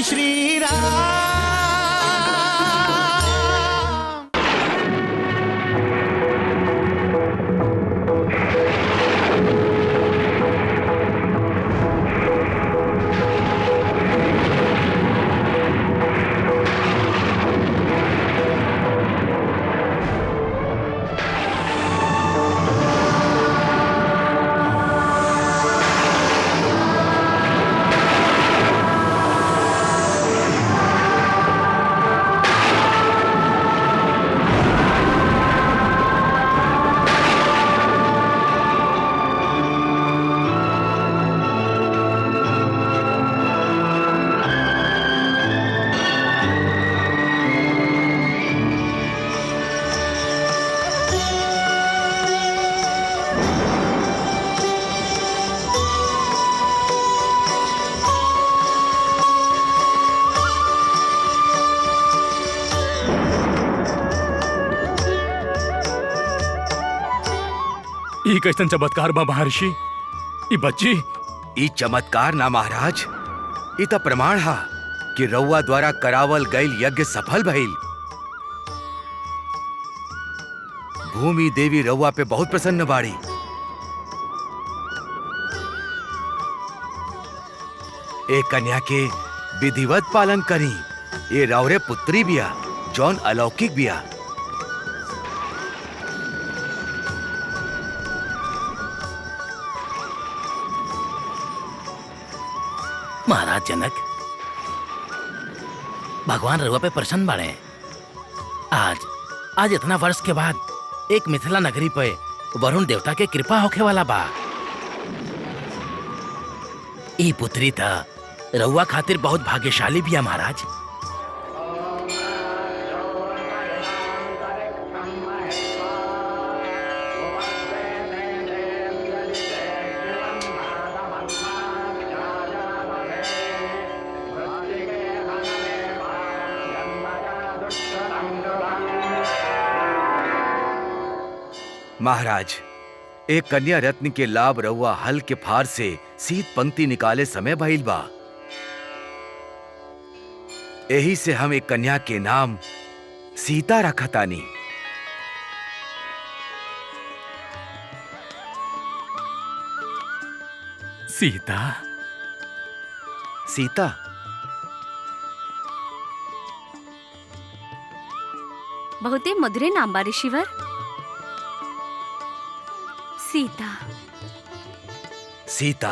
श्री राम। ई कैसन चमत्कार बा महर्षि? ई बच्ची ई चमत्कार ना महाराज, ई त प्रमाण हा कि रउआ द्वारा करावल गईल यज्ञ सफल भइल। भूमि देवी रउआ पे बहुत प्रसन्न बाड़ी। एक कन्या के विधिवत पालन करी। ये रौरे पुत्री बिया जौन अलौकिक बिया। महाराज जनक, भगवान रउआ पे प्रसन्न बाड़े। आज इतना वर्ष के बाद एक मिथिला नगरी पे वरुण देवता के कृपा होखे वाला बा। ई पुत्री था रउआ खातिर बहुत भाग्यशाली बिया महाराज। महाराज, एक कन्या रत्न के लाभ रउआ हल के फार से सीत पंक्ति निकाले समय भइल बा। यही से हम एक कन्या के नाम सीता रखतानी। सीता? सीता? बहुते मधुरे नाम बा ऋषिवर। सीता। सीता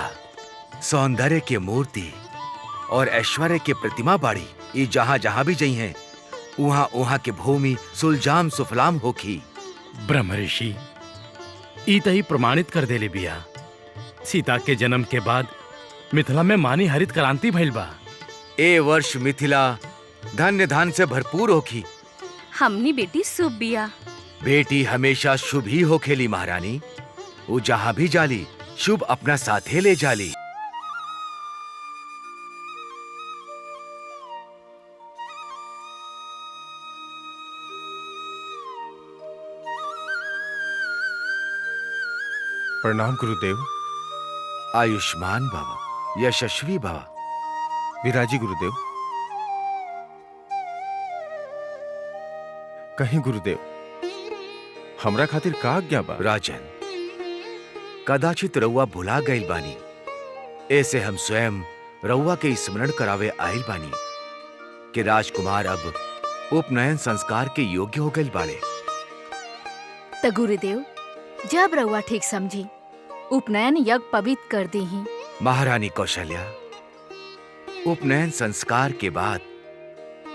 सौंदर्य के मूर्ति और ऐश्वर्य के प्रतिमा बाड़ी। ये जहाँ जहाँ भी जई हैं उहाँ उहाँ के भूमि सुलजाम सुफलाम होखी। ब्रह्म ऋषि ई तही प्रमाणित कर देले बिया। सीता के जन्म के बाद मिथिला में मानी हरित क्रांति भइल बा। ए वर्ष मिथिला धन्य धान से भरपूर होखी। हमनी बेटी शुभ बिया। बेटी हमेशा शुभ ही होखेली महारानी। वो जहाँ भी जाली शुभ अपना साथे ले जाली। प्रणाम गुरुदेव। आयुष्मान भव, यशस्वी भव। विराजी गुरुदेव। कहीं गुरुदेव हमरा खातिर का आज्ञा बा? राजन, कदाचित रउआ भुला गईल बानी। ऐसे हम स्वयं रउआ के स्मरण करावे आइल बानी कि राजकुमार अब उपनयन संस्कार के योग्य हो गईल बाड़े। त गुरुदेव जब रउआ ठीक समझी उपनयन यज्ञ पवित्र कर दी ही। महारानी कौशल्या, उपनयन संस्कार के बाद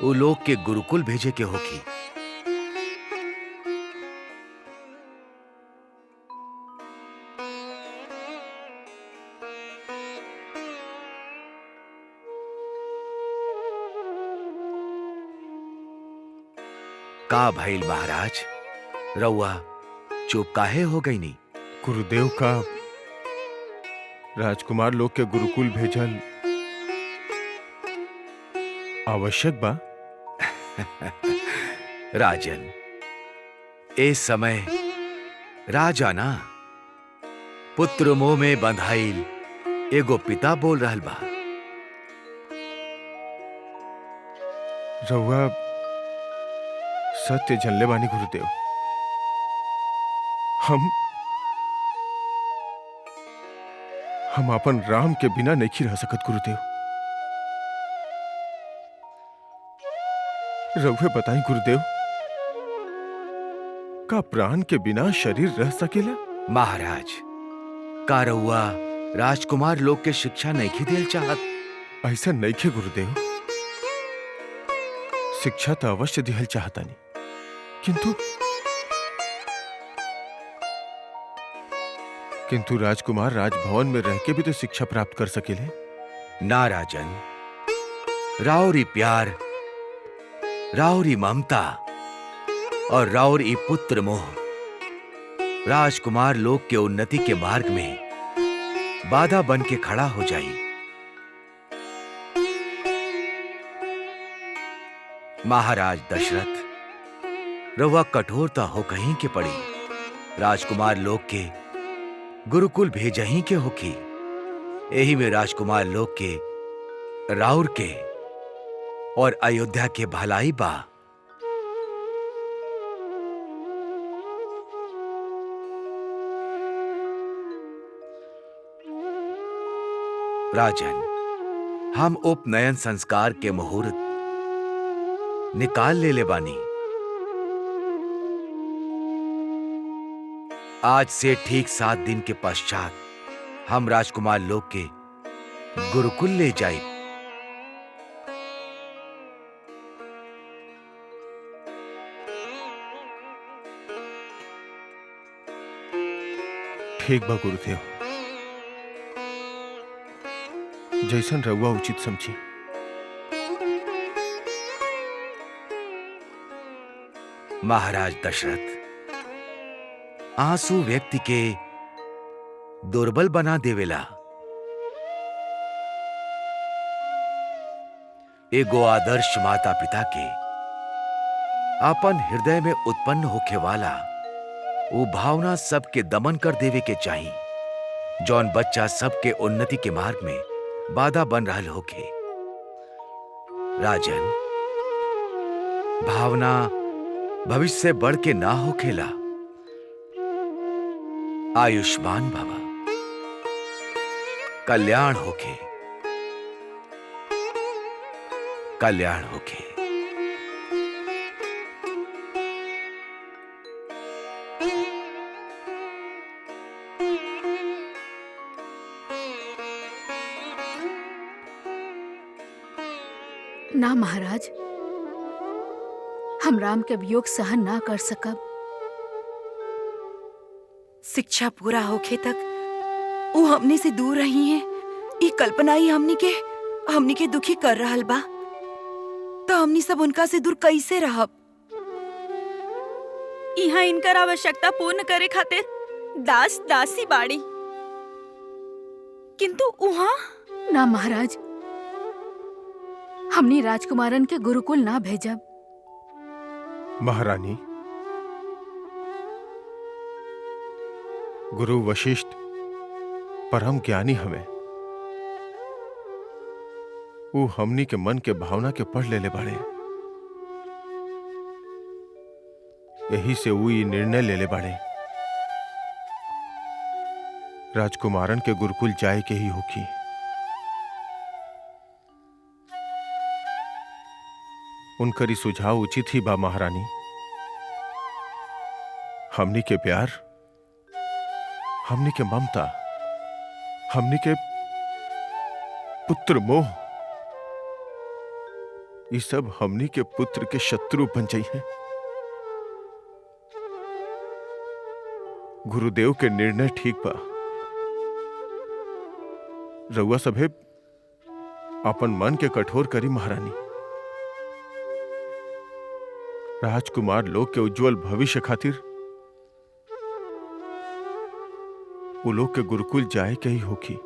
वो लोग के गुरुकुल भेजे के होगी। का भइल महाराज, रउआ चुप काहे हो गई नी? गुरुदेव का राजकुमार लोग के गुरुकुल भेजल आवश्यक बा। राजन, इस समय राजा ना पुत्र मोह में बंधाइल एगो पिता बोल रहल बा। रउआ सत्य जनले बानी गुरुदेव। हम अपन राम के बिना नहीं रह सकत गुरुदेव। रउए बताई गुरुदेव, का प्राण के बिना शरीर रह सकेला? महाराज, का रउआ राजकुमार लोग के शिक्षा नहीं देल चाहत? ऐसा नहीं खे गुरुदेव। शिक्षा तो अवश्य दिहल चाहतानी, किंतु राजकुमार राजभवन में रह के भी तो शिक्षा प्राप्त कर सकेले। ना राजन, राउरी प्यार, राउरी ममता और राउरी पुत्र मोह राजकुमार लोग के उन्नति के मार्ग में बाधा बन के खड़ा हो जाई। महाराज दशरथ, रउआ कठोरता हो कहीं के पड़ी। राजकुमार लोग के गुरुकुल भेजही के होखी। यही में राजकुमार लोग के, राउर के और अयोध्या के भलाई बा। राजन, हम उपनयन संस्कार के मुहूर्त निकाल ले बानी। आज से ठीक 7 दिन के पश्चात हम राजकुमार लोग के गुरुकुल ले जाए। ठीक बा गुरुदेव, जैसन रउआ उचित समझी। महाराज दशरथ, आंसू व्यक्ति के दुर्बल बना देवेला। एगो आदर्श माता पिता के अपन हृदय में उत्पन्न होखे वाला वो भावना सबके दमन कर देवे के चाहिए जौन बच्चा सबके उन्नति के मार्ग में बाधा बन रहल होखे। राजन, भावना भविष्य से बढ़ के ना होखेला। आयुष्मान भवा, कल्याण होखे, कल्याण होखे। ना महाराज, हम राम के वियोग सहन ना कर सकब। शिक्षा पूरा होखे तक वो हमने से दूर रही हैं। ये कल्पना ही हमनी के दुखी कर रहल बा। तो हमनी सब उनका से दूर कैसे रहब? यहाँ इनकर आवश्यकता पूर्ण करे खातिर दास दासी बाड़ी, किंतु उहाँ ना महाराज, हमनी राजकुमारन के गुरुकुल ना भेजब। महारानी, गुरु वशिष्ठ परम ज्ञानी हमें, वो हमनी के मन के भावना के पढ़ लेले बाड़े। यही से वो ये निर्णय लेले बाड़े राजकुमारन के गुरुकुल जाए के ही होकी। उनकर ई सुझाव उचित ही बा महारानी। हमनी के प्यार, हमनी के ममता, हमनी के पुत्र मोह, ये सब हमनी के पुत्र के शत्रु बन जाइए। गुरुदेव के निर्णय ठीक बा। रउआ सभे अपन मन के कठोर करी महारानी। राजकुमार लोग के उज्जवल भविष्य खातिर वो लोग के गुरुकुल जाए के ही होगी।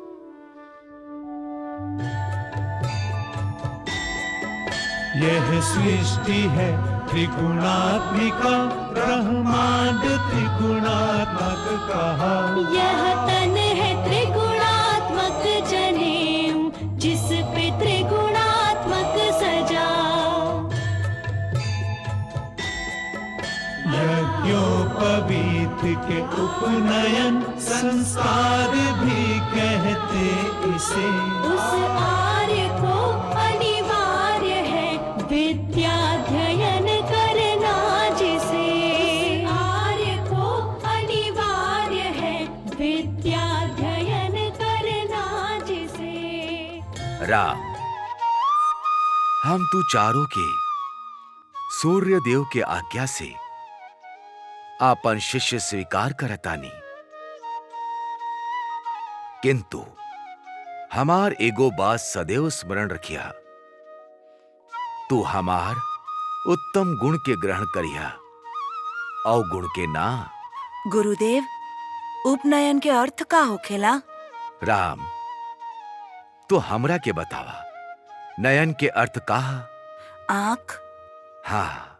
यह सृष्टि है त्रिगुणात्मिका, ब्रह्मांड त्रिगुणात्मक कहा। यह तन है त्रिगुणात्मक जनेऊ, जिस पे त्रिगुणात्मक सजा। के उपनयन संस्कार भी कहते इसे। उस आर्य को अनिवार्य है विद्याध्ययन करना जिसे। आर्य को अनिवार्य है विद्याध्ययन करना जिसे। राम, हम तू चारों के सूर्य देव के आज्ञा से आपन शिष्य स्वीकार करतानी, किंतु हमार एगो बात सदैव स्मरण रखिया, तू हमार उत्तम गुण के ग्रहण करिया, अवगुण के ना। गुरुदेव, उपनयन के अर्थ का होखेला? राम, तो हमरा के बतावा, नयन के अर्थ का? आँख। हाँ,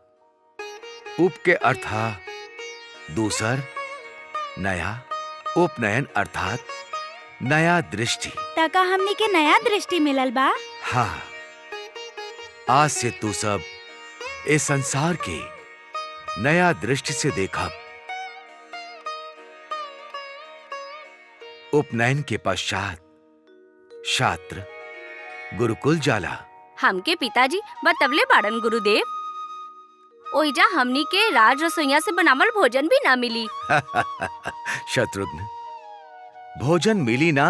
उप के अर्थ हा दूसर, नया, उपनयन अर्थात नया दृष्टि। तका हमनी के नया दृष्टि मिलल बा। हाँ, आज से तू सब इस संसार के नया दृष्टि से देखा। उपनयन के पश्चात छात्र गुरुकुल जाला। हमके पिताजी बतवले बाड़न गुरुदेव, ओइजा हमनी के राज रसोइया से बनावल भोजन भी ना मिली। शत्रुघ्न, भोजन मिली ना,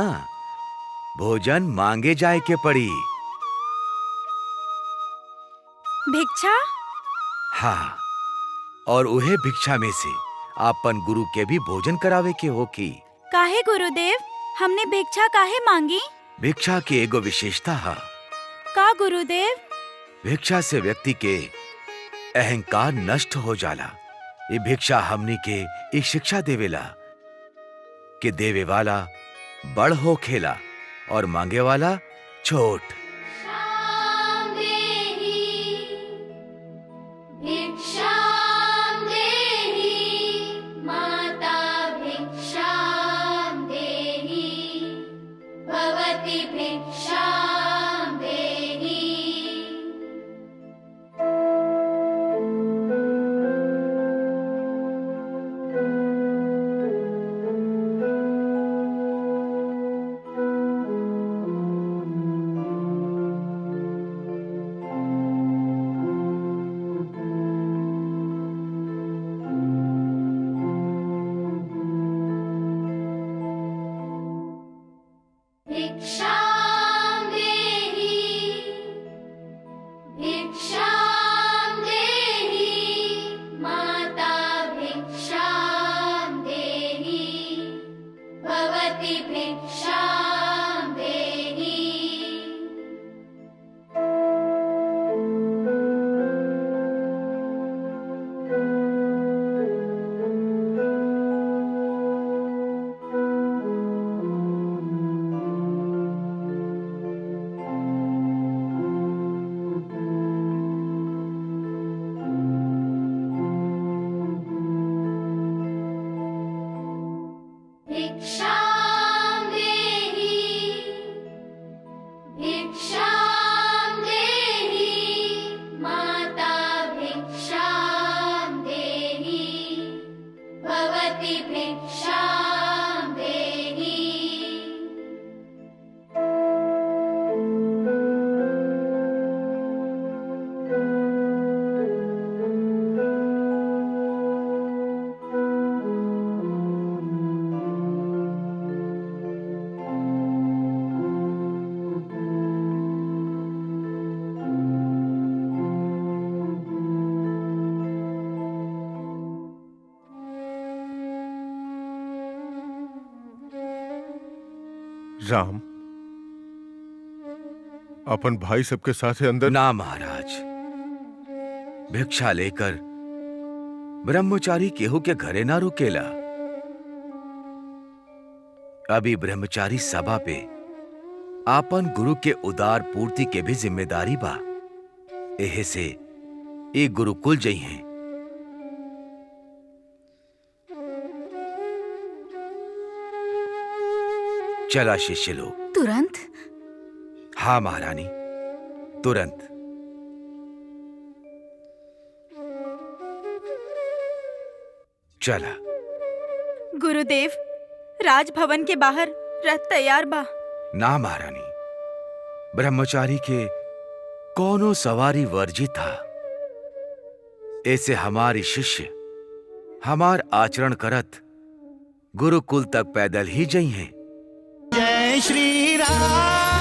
भोजन मांगे जाए के पड़ी। भिक्षा? हाँ, और उहे भिक्षा में से आपन गुरु के भी भोजन करावे के हो की। काहे गुरुदेव, हमने भिक्षा काहे मांगी? भिक्षा की एगो विशेषता है। का गुरुदेव? भिक्षा से व्यक्ति के अहंकार नष्ट हो जाला। ये भिक्षा हमनी के एक शिक्षा देवेला कि देवे वाला बड़ हो खेला और मांगे वाला छोट। भिक्षां देहि, भिक्षां देहि, माता भिक्षां देहि, भवति भिक्षां देहि। भिक्षां देहि, भिक्षां देहि, माता भिक्षां देहि, भवति भिक्षां देहि। भिक्षां देहि, भिक्षां देहि, माता भिक्षां देहि, भवति भिक्षां देहि। राम, अपन भाई सबके साथ अंदर। ना महाराज, भिक्षा लेकर ब्रह्मचारी केहू के घरे ना रुकेला। अभी ब्रह्मचारी सभा पे आपन गुरु के उदार पूर्ति के भी जिम्मेदारी बा। एहे से ये गुरुकुल जई हैं। चला शिष्य लोग। तुरंत? हाँ महारानी, तुरंत। चला। गुरुदेव, राजभवन के बाहर रथ तैयार बा। ना महारानी, ब्रह्मचारी के कोनो सवारी वर्जित था। ऐसे हमारी शिष्य हमार आचरण करत गुरुकुल तक पैदल ही जई हैं। जय श्री राम।